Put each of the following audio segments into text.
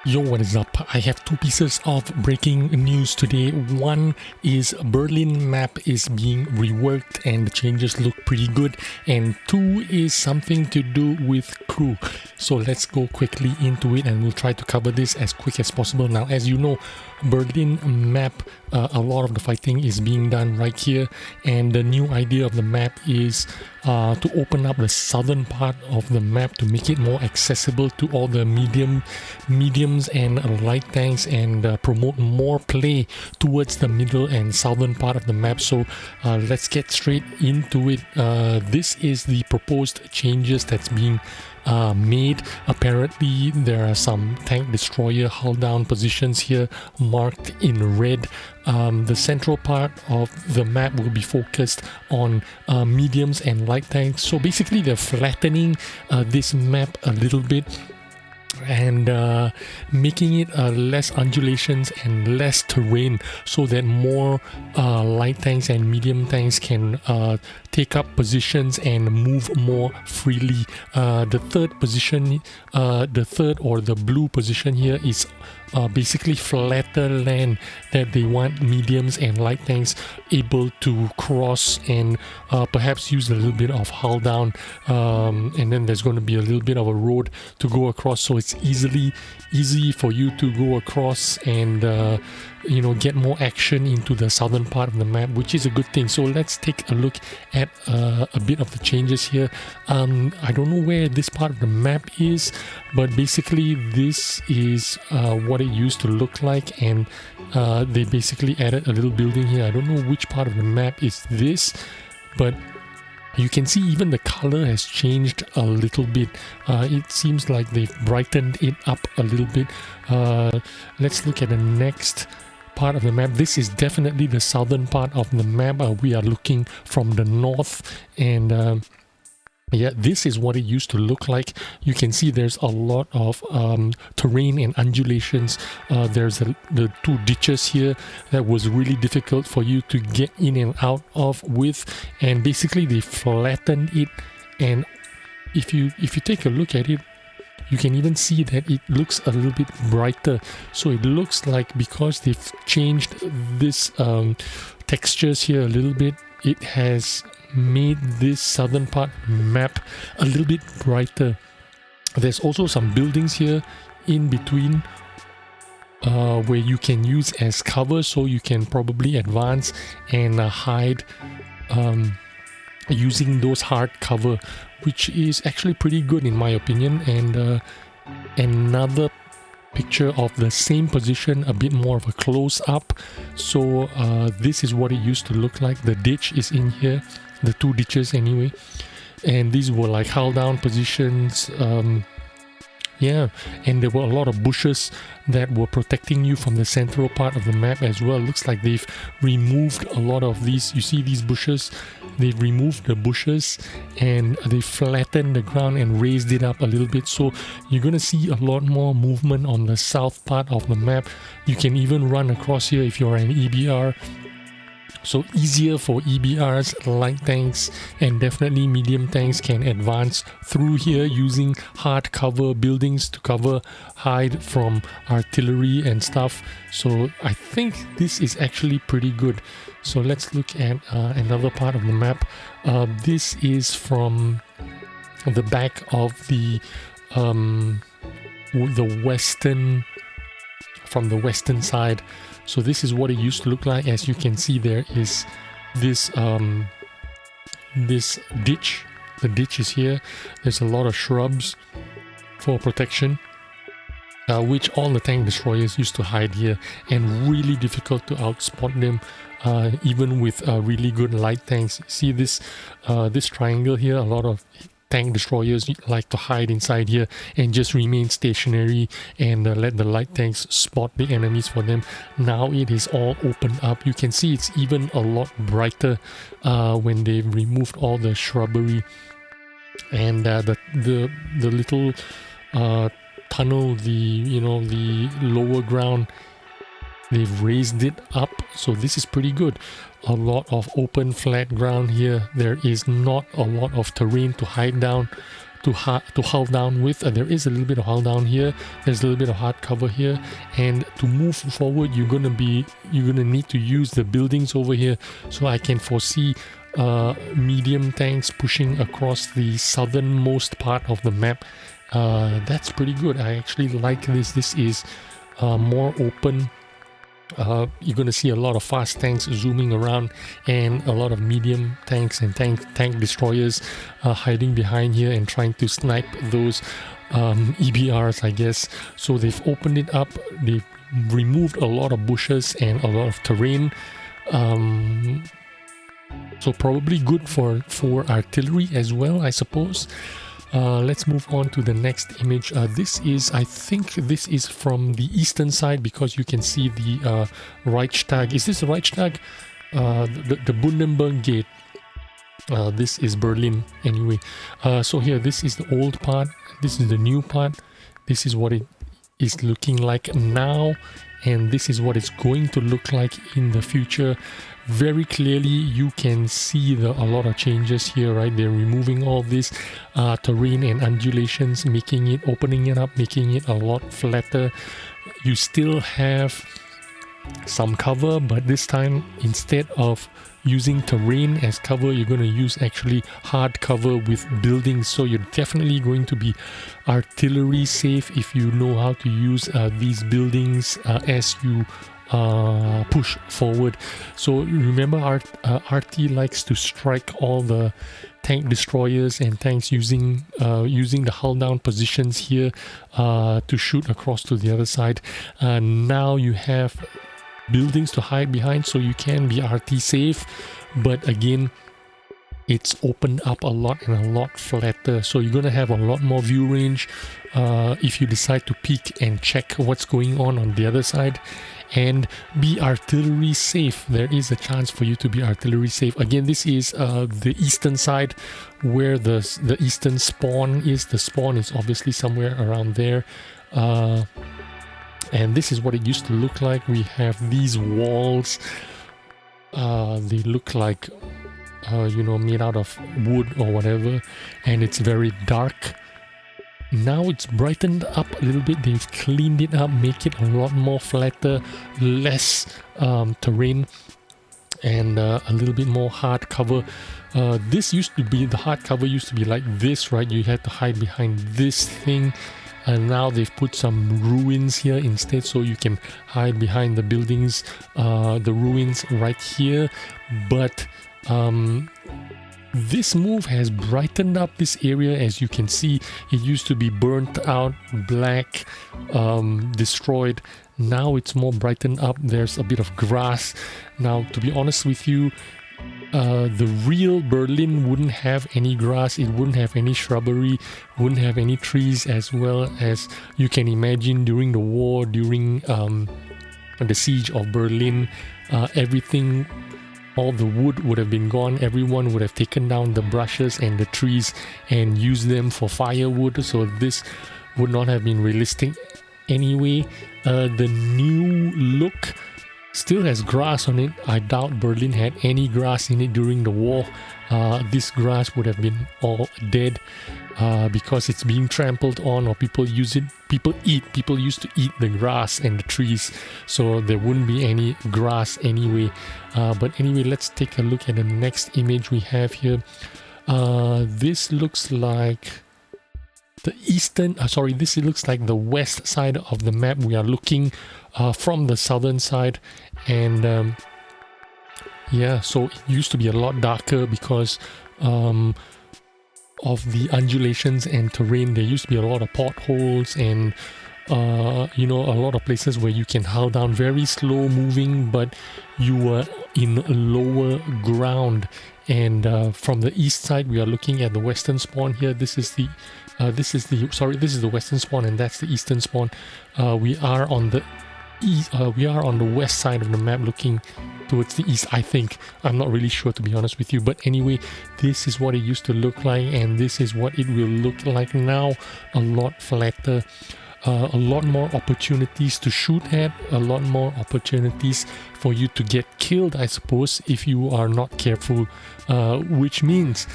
Yo, what is up? I have two pieces of breaking news today. One is Berlin map is being reworked and the changes look pretty good. And two is something to do with crew. So let's go quickly into it and we'll try to cover this as quick as possible. Now, as you know, Berlin map, a lot of the fighting is being done right here. And the new idea of the map is to open up the southern part of the map to make it more accessible to all the mediums and light tanks and promote more play towards the middle and southern part of the map. So let's get straight into it. This is the proposed changes that's being made. Apparently there are some tank destroyer hull down positions here marked in red. The central part of the map will be focused on mediums and light tanks. So basically they're flattening this map a little bit and making it less undulations and less terrain so that more light tanks and medium tanks can take up positions and move more freely. The third position, the blue position here is basically flatter land that they want mediums and light tanks able to cross and perhaps use a little bit of hull down, and then there's going to be a little bit of a road to go across, so it's easy for you to go across and get more action into the southern part of the map, which is a good thing. So let's take a look at a bit of the changes here. I don't know where this part of the map is, but basically this is what it used to look like, and they basically added a little building here. I don't know which part of the map is this, but you can see even the color has changed a little bit. It seems like they've brightened it up a little bit. Let's look at the next part of the map. This is definitely the southern part of the map. We are looking from the north, and yeah, this is what it used to look like. You can see there's a lot of terrain and undulations. There's the two ditches here that was really difficult for you to get in and out of with, and basically they flattened it. And if you take a look at it, you can even see that it looks a little bit brighter. So it looks like because they've changed this textures here a little bit, it has made this southern part map a little bit brighter. There's also some buildings here in between where you can use as cover, so you can probably advance and hide using those hard cover, which is actually pretty good in my opinion. And another picture of the same position, a bit more of a close-up. So this is what it used to look like. The ditch is in here, the two ditches anyway, and these were like hull down positions. Yeah, and there were a lot of bushes that were protecting you from the central part of the map as well. Looks like they've removed a lot of these. You see these bushes? They've removed the bushes and they flattened the ground and raised it up a little bit. So you're going to see a lot more movement on the south part of the map. You can even run across here if you're an EBR. So easier for EBRs, light tanks, and definitely medium tanks can advance through here using hard cover buildings to hide from artillery and stuff. So I think this is actually pretty good. So let's look at another part of the map. This is from the back of the western, from the western side. So this is what it used to look like. As you can see, there is this this ditch. The ditch is here. There's a lot of shrubs for protection, which all the tank destroyers used to hide here, and really difficult to outspot them, even with really good light tanks. See this this triangle here? A lot of tank destroyers like to hide inside here and just remain stationary and let the light tanks spot the enemies for them. Now it is all opened up. You can see it's even a lot brighter when they've removed all the shrubbery, and the little tunnel, the lower ground, they've raised it up. So this is pretty good. A lot of open flat ground here. There is not a lot of terrain to hide down. to hull down with. There is a little bit of hull down here, there's a little bit of hard cover here, and to move forward you're gonna need to use the buildings over here. So I can foresee medium tanks pushing across the southernmost part of the map. That's pretty good. I actually like this. This is more open. You're going to see a lot of fast tanks zooming around, and a lot of medium tanks and tank destroyers hiding behind here and trying to snipe those EBRs, I guess. So they've opened it up. They've removed a lot of bushes and a lot of terrain. So probably good for artillery as well, I suppose. Let's move on to the next image. I think this is from the eastern side, because you can see the Reichstag. Is this the Reichstag? The Bundenberg Gate. This is Berlin anyway. So here, this is the old part. This is the new part. This is what it is looking like now, and this is what it's going to look like in the future. Very clearly you can see a lot of changes here, right? They're removing all this terrain and undulations, opening it up, making it a lot flatter. You still have some cover, but this time, instead of using terrain as cover, you're going to use actually hard cover with buildings. So you're definitely going to be artillery safe if you know how to use these buildings as you push forward. So remember, RT likes to strike all the tank destroyers and tanks using the hull down positions here to shoot across to the other side. Now you have buildings to hide behind, so you can be RT safe, but again, it's opened up a lot and a lot flatter, so you're gonna have a lot more view range if you decide to peek and check what's going on the other side. And be artillery safe. There is a chance for you to be artillery safe. Again, this is the eastern side, where the eastern spawn is. The spawn is obviously somewhere around there. And this is what it used to look like. We have these walls. They look like made out of wood or whatever, and it's very dark. Now it's brightened up a little bit. They've cleaned it up, make it a lot more flatter, less terrain, and a little bit more hard cover. The hard cover used to be like this, right? You had to hide behind this thing, and now they've put some ruins here instead, so you can hide behind the buildings, the ruins right here. But this move has brightened up this area. As you can see, it used to be burnt out, black, destroyed. Now it's more brightened up. There's a bit of grass. Now, to be honest with you, the real Berlin wouldn't have any grass, it wouldn't have any shrubbery, wouldn't have any trees, as well as you can imagine during the war, during the siege of Berlin. Everything, all the wood would have been gone. Everyone would have taken down the brushes and the trees and used them for firewood, so this would not have been realistic anyway. The new look still has grass on it. I doubt Berlin had any grass in it during the war. This grass would have been all dead because it's being trampled on, or people used to eat the grass and the trees, so there wouldn't be any grass anyway. But anyway, let's take a look at the next image we have here. This looks like the this looks like the west side of the map. We are looking from the southern side, and yeah, so it used to be a lot darker because of the undulations and terrain. There used to be a lot of potholes and a lot of places where you can hull down, very slow moving, but you were in lower ground. And from the east side, we are looking at the western spawn here. This is the western spawn, and that's the eastern spawn. We are on the west side of the map, looking towards the east, I think. I'm not really sure, to be honest with you, but anyway, this is what it used to look like, and this is what it will look like now. A lot flatter, a lot more opportunities to shoot at, a lot more opportunities for you to get killed, I suppose, if you are not careful, which means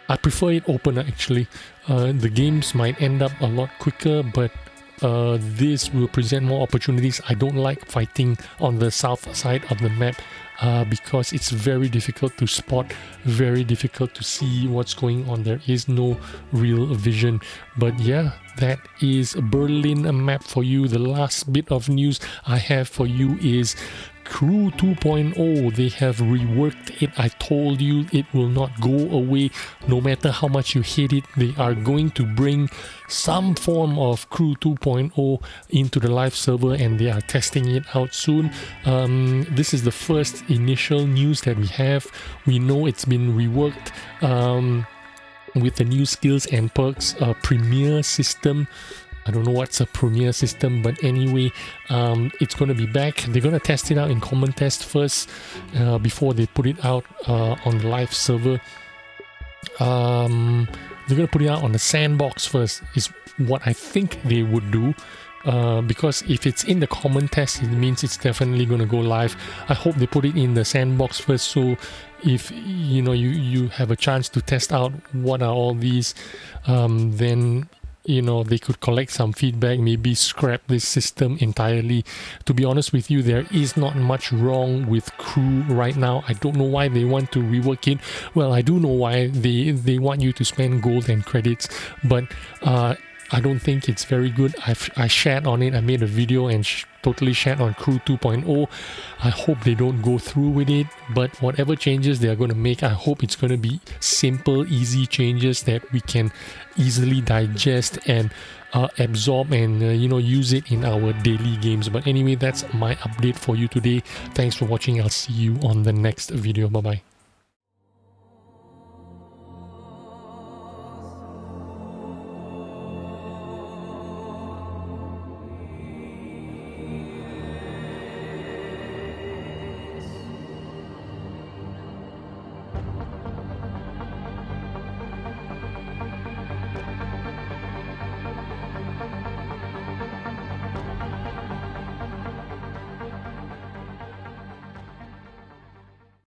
I prefer it open actually. The games might end up a lot quicker, but this will present more opportunities. I don't like fighting on the south side of the map because it's very difficult to spot, very difficult to see what's going on. There is no real vision. But yeah, that is Berlin map for you. The last bit of news I have for you is Crew 2.0. They have reworked it. I told you it will not go away no matter how much you hate it. They are going to bring some form of Crew 2.0 into the live server, and they are testing it out soon. This is the first initial news that we have. We know it's been reworked with the new skills and perks, premier system. I don't know what's a premier system, but anyway, it's going to be back. They're going to test it out in common test first before they put it out on the live server. They're going to put it out on the sandbox first, is what I think they would do. Because if it's in the common test, it means it's definitely going to go live. I hope they put it in the sandbox first, so if you have a chance to test out what are all these, then they could collect some feedback, maybe scrap this system entirely. To be honest with you, there is not much wrong with Crew right now. I don't know why they want to rework it. Well, I do know why. They want you to spend gold and credits, but I don't think it's very good. I shared on it. I made a video and totally shared on Crew 2.0. I hope they don't go through with it, but whatever changes they are going to make, I hope it's going to be simple, easy changes that we can easily digest and absorb and use it in our daily games. But anyway, that's my update for you today. Thanks for watching. I'll see you on the next video. Bye bye.